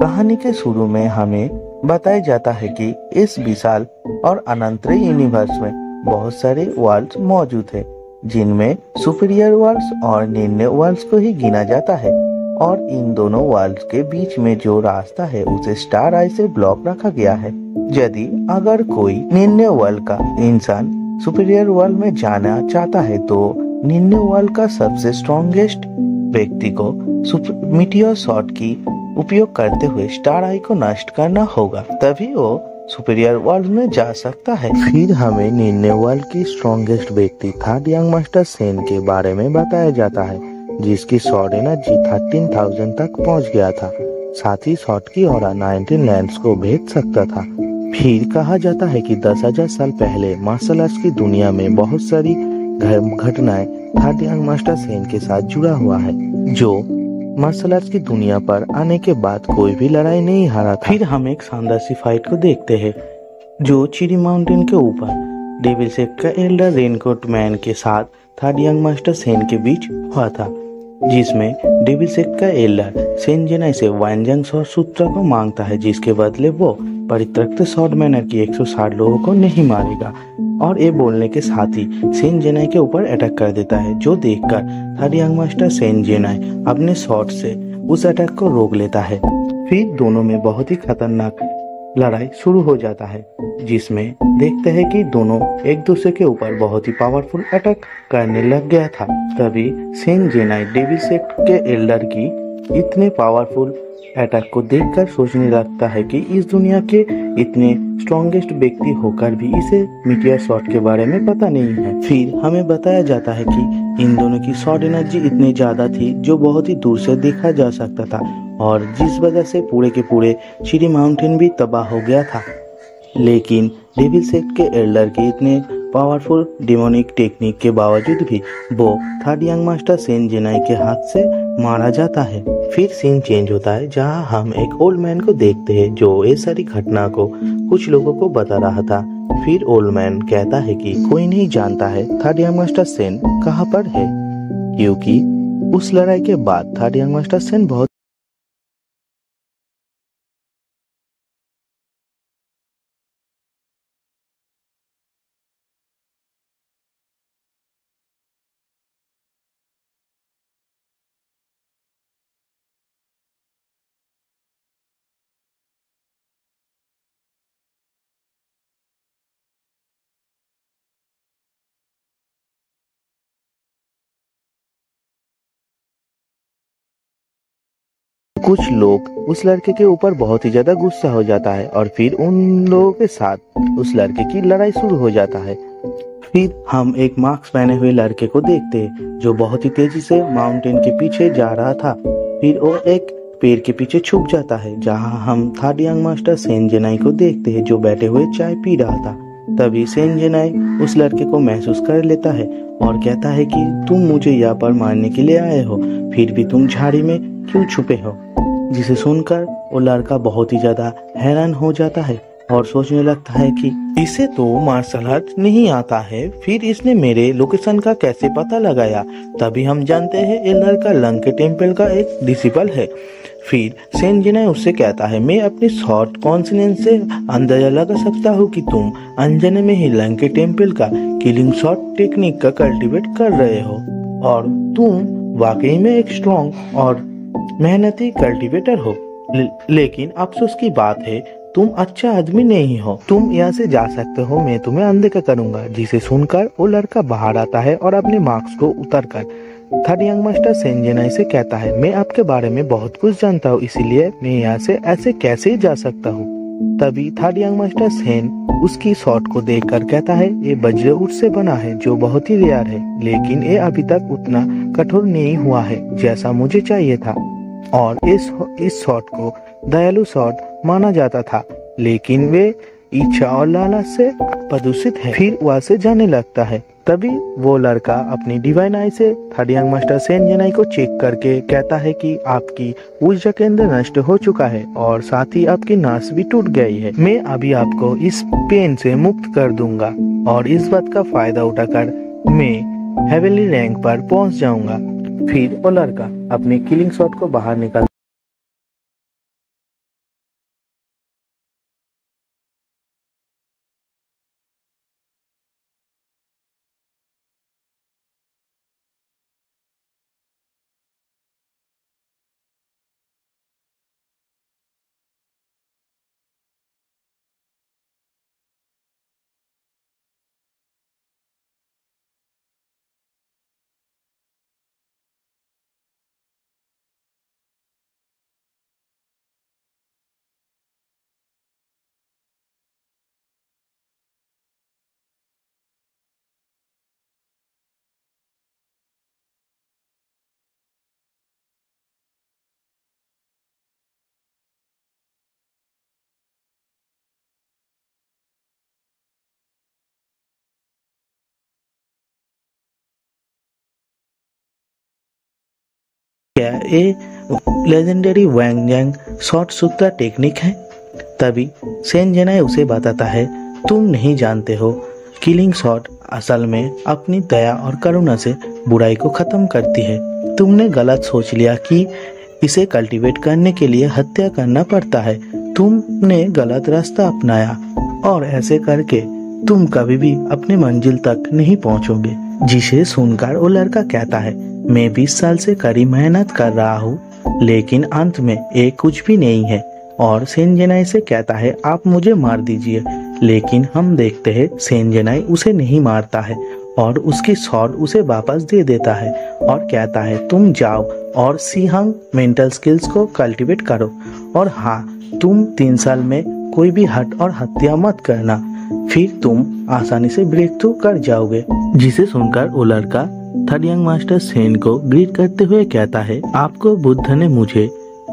कहानी के शुरू में हमें बताया जाता है कि इस विशाल और अनंत यूनिवर्स में बहुत सारे वर्ल्ड्स मौजूद है, जिनमें सुपीरियर वर्ल्ड्स और निम्न वर्ल्ड्स को ही गिना जाता है। और इन दोनों वर्ल्ड्स के बीच में जो रास्ता है उसे स्टार आई से ब्लॉक रखा गया है। यदि अगर कोई निम्न वर्ल्ड का इंसान सुपीरियर वर्ल्ड में जाना चाहता है तो निम्न वर्ल्ड का सबसे स्ट्रॉन्गेस्ट व्यक्ति को मीटियोर शॉट की उपयोग करते हुए स्टार आई को नष्ट करना होगा, तभी वो सुपीरियर वर्ल्ड में जा सकता है। फिर हमें निम्न वर्ल्ड की स्ट्रॉन्गेस्ट व्यक्ति थर्ड यंग मास्टर सेन के बारे में बताया जाता है, जिसकी शॉट एनर्जी 13,000 तक पहुंच गया था। साथ ही शॉट की ऑरा 19 लैंड्स को भेज सकता था। फिर कहा जाता है कि 10,000 साल पहले मार्शल आर्ट्स की दुनिया में बहुत सारी घटनाएं थर्ड यंग मास्टर सेन के साथ जुड़ा हुआ है, जो मार्शल आर्ट्स की दुनिया पर आने के बाद कोई भी लड़ाई नहीं हारा था। फिर हम एक शानदार सी फाइट को देखते हैं जो चिरी माउंटेन के ऊपर डेविल सेक का एल्डर रेनकोट मैन के साथ थर्ड यंग मास्टर सेन के बीच हुआ था, जिसमें डेविल सेक का एल्डर सेन जेनाई से वाइनजंग शॉर्ट सूत्र को मांगता है, जिसके बदले वो परित्यक्त शॉर्ट मैनर की 160 लोगों को नहीं मारेगा। और ये बोलने के साथ ही सेन जेनाई के ऊपर अटैक कर देता है, जो देखकर थर्ड यंग मास्टर सेन जेनाई अपने शॉट से उस अटैक को रोक लेता है। फिर दोनों में बहुत ही खतरनाक लड़ाई शुरू हो जाता है, जिसमें देखते हैं कि दोनों एक दूसरे के ऊपर बहुत ही पावरफुल अटैक करने लग गया था। तभी सेन जेनाई डेविल सेक के एल्डर की इतने पावरफुल अटैक को देखकर सोचने लगता है कि इस दुनिया के इतने स्ट्रॉन्गेस्ट व्यक्ति होकर भी इसे मीटियर शॉट के बारे में पता नहीं है। फिर हमें बताया जाता है कि इन दोनों की शॉट एनर्जी इतनी ज्यादा थी जो बहुत ही दूर से देखा जा सकता था, और जिस वजह से पूरे के पूरे चिरी माउंटेन भी तबाह हो गया था। लेकिन डेविल सेक के एल्डर के इतने पावरफुल डेमोनिक टेक्निक के बावजूद भी वो थर्ड यंग मास्टर सेन जेनाई के हाथ से मारा जाता है। फिर सीन चेंज होता है, जहां हम एक ओल्ड मैन को देखते हैं जो ये सारी घटना को कुछ लोगों को बता रहा था। फिर ओल्ड मैन कहता है कि कोई नहीं जानता है थर्ड यंग मास्टर सेन कहाँ पर है, क्योंकि उस लड़ाई के बाद थर्ड यंग मास्टर सेन बहुत कुछ लोग उस लड़के के ऊपर बहुत ही ज्यादा गुस्सा हो जाता है, और फिर उन लोगों के साथ उस लड़के की लड़ाई शुरू हो जाता है। फिर हम एक मास्क पहने हुए लड़के को देखते हैं जो बहुत ही तेजी से माउंटेन के पीछे जा रहा था। फिर वो एक पेड़ के पीछे छुप जाता है, जहां हम थर्ड यंग मास्टर सेन जेनाई को देखते हैं जो बैठे हुए चाय पी रहा था। तभी सेन जेनाई उस लड़के को महसूस कर लेता है और कहता है कि तुम मुझे यहाँ पर मारने के लिए आए हो, फिर भी तुम झाड़ी में क्यों छुपे हो। जिसे सुनकर वो लड़का बहुत ही ज्यादा हैरान हो जाता है और सोचने लगता है कि इसे तो मार्शल आर्ट नहीं आता है, फिर इसने मेरे लोकेशन का कैसे पता लगाया। तभी हम जानते हैं ये लड़का लंग के टेम्पल का एक डिसिपल है। फिर सेन जेनाई उससे कहता है, मैं अपनी शॉर्ट कॉन्फिडेंस से अंदाजा लगा सकता हूँ कि तुम अनजाने में ही लंग के टेम्पल का किलिंग शॉट टेक्निक का कल्टीवेट कर रहे हो, और तुम वाकई में एक स्ट्रॉन्ग और मेहनती कल्टीवेटर हो। लेकिन अफसोस की बात है तुम अच्छा आदमी नहीं हो, तुम यहाँ से जा सकते हो, मैं तुम्हें अनदेखा करूंगा। जिसे सुनकर वो लड़का बाहर आता है और अपने मार्क्स को उतारकर थर्ड यंग मास्टर सेन जेनाई से कहता है, मैं आपके बारे में बहुत कुछ जानता हूँ, इसीलिए मैं यहाँ से ऐसे कैसे जा सकता हूँ। तभी थर्ड यंग मास्टर सेन उसकी शॉट को देखकर कहता है, ये वज्र ऊंट से बना है जो बहुत ही रेयर है, लेकिन ये अभी तक उतना कठोर नहीं हुआ है जैसा मुझे चाहिए था, और इस शॉट को दयालु शॉट माना जाता था, लेकिन वे इच्छा और लालच से प्रदूषित है। फिर वहां से जाने लगता है। तभी वो लड़का अपनी डिवाइन आई से थर्ड यंग मास्टर सेन जेनाई को चेक करके कहता है कि आपकी ऊर्जा केंद्र नष्ट हो चुका है और साथ ही आपकी नास भी टूट गई है। मैं अभी आपको इस पेन से मुक्त कर दूंगा, और इस बात का फायदा उठाकर मैं हेवनली रैंक पर पहुंच जाऊंगा। फिर वो लड़का अपने किलिंग शॉट को बाहर निकाल ये लेजेंडरी वैंग शॉर्ट सूत्रा टेक्निक है। तभी सेन जेनाई उसे बताता है, तुम नहीं जानते हो, किलिंग शॉट असल में अपनी दया और करुणा से बुराई को खत्म करती है। तुमने गलत सोच लिया कि इसे कल्टीवेट करने के लिए हत्या करना पड़ता है। तुमने गलत रास्ता अपनाया और ऐसे करके तुम कभी भी अपने मंजिल तक नहीं पहुंचोगे। जिसे सुनकर वो लड़का कहता है, मैं 20 साल से कड़ी मेहनत कर रहा हूँ, लेकिन अंत में ये कुछ भी नहीं है। और सेन जेनाई से कहता है, आप मुझे मार दीजिए। लेकिन हम देखते हैं सेन जेनाई उसे नहीं मारता है और उसकी शॉट उसे वापस दे देता है और कहता है, तुम जाओ और सिहांग मेंटल स्किल्स को कल्टीवेट करो। और हाँ, तुम 3 साल में कोई भी हट और हत्या मत करना, फिर तुम आसानी से ब्रेक थ्रू कर जाओगे। जिसे सुनकर वो लड़का थर्ड यंग मास्टर सेन को ग्रीट करते हुए कहता है, आपको बुद्ध ने मुझे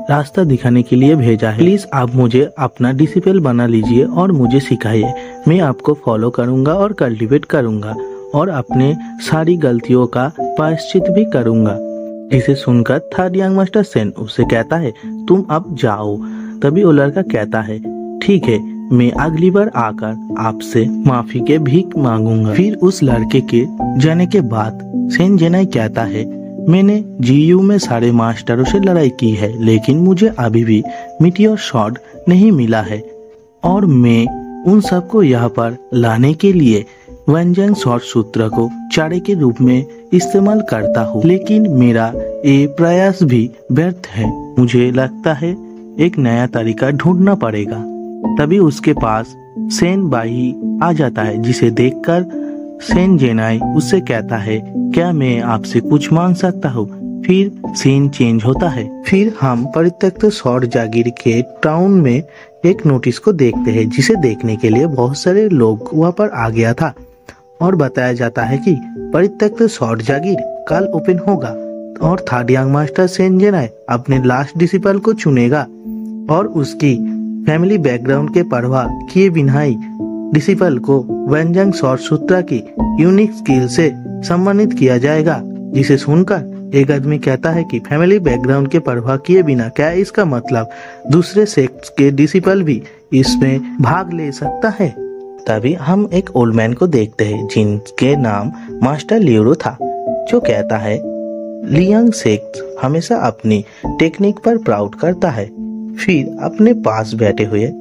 रास्ता दिखाने के लिए भेजा है। प्लीज आप मुझे अपना डिसिपल बना लीजिए और मुझे सिखाइए। मैं आपको फॉलो करूंगा और कल्टीवेट करूंगा और अपने सारी गलतियों का प्रायश्चित भी करूंगा। जिसे सुनकर थर्ड यंग मास्टर सेन उससे कहता है, तुम अब जाओ। तभी वो लड़का कहता है, ठीक है, मैं अगली बार आकर आपसे माफी के भीख मांगूंगा। फिर उस लड़के के जाने के बाद सेन जेनाई कहता है, मैंने जीयू में सारे मास्टरों से लड़ाई की है, लेकिन मुझे अभी भी मीटियोर शॉट नहीं मिला है और मैं उन सबको यहाँ पर लाने के लिए वैंजैंग शॉर्ट सूत्र को चारे के रूप में इस्तेमाल करता हूँ, लेकिन मेरा ये प्रयास भी व्यर्थ है। मुझे लगता है एक नया तरीका ढूंढना पड़ेगा। तभी उसके पास सेन बाई आ जाता है, जिसे देखकर सेन जेनाई उससे कहता है, क्या मैं आपसे कुछ मांग सकता हूँ? फिर सीन चेंज होता है। फिर हम परित्यक्त शॉर्ट जागीर के टाउन में एक नोटिस को देखते हैं, जिसे देखने के लिए बहुत सारे लोग वहाँ पर आ गया था और बताया जाता है कि परित्यक्त शॉर्ट जागीर कल ओपन होगा और थर्ड यंग मास्टर सेन जेनाई अपने लास्ट डिसिपल को चुनेगा और उसकी फैमिली बैकग्राउंड के परवाह किए बिना ही डिसिपल को वैंजैंग शॉर्ट सूत्रा की यूनिक स्किल से सम्मानित किया जाएगा। जिसे सुनकर एक आदमी कहता है कि फैमिली बैकग्राउंड के परवाह किए बिना, क्या इसका मतलब दूसरे सेक्ट के डिसिपल भी इसमें भाग ले सकता है? तभी हम एक ओल्ड मैन को देखते हैं, जिनके नाम मास्टर लियोरो था, जो कहता है, लियांग सेक्ट हमेशा अपनी टेक्निक पर प्राउड करता है। फिर अपने पास बैठे हुए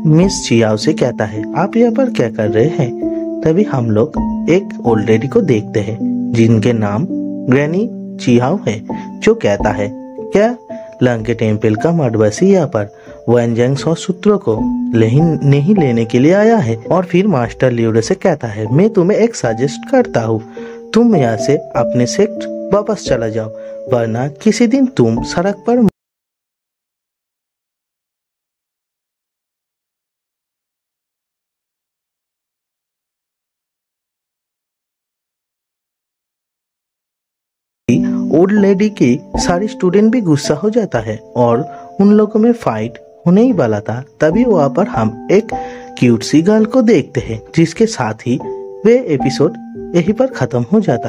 मिस चियाओ से कहता है, आप यहाँ पर क्या कर रहे हैं? तभी हम लोग एक ओल्ड लेडी को देखते हैं, जिनके नाम ग्रैनी चियाओ है, जो कहता है, क्या लंके टेम्पल का मडवासी यहाँ पर वैंजैंग शॉर्ट सूत्रों को नहीं लेने के लिए आया है? और फिर मास्टर लियोरो से कहता है, मैं तुम्हें एक सजेस्ट करता हूँ, तुम यहाँ से अपने सेक्ट वापस चला जाओ, वरना किसी दिन तुम सड़क पर ओल्ड लेडी की सारी स्टूडेंट भी गुस्सा हो जाता है और उन लोगों में फाइट होने ही वाला था। तभी वहाँ पर हम एक क्यूट सी गर्ल को देखते हैं, जिसके साथ ही वे एपिसोड यहीं पर खत्म हो जाता है।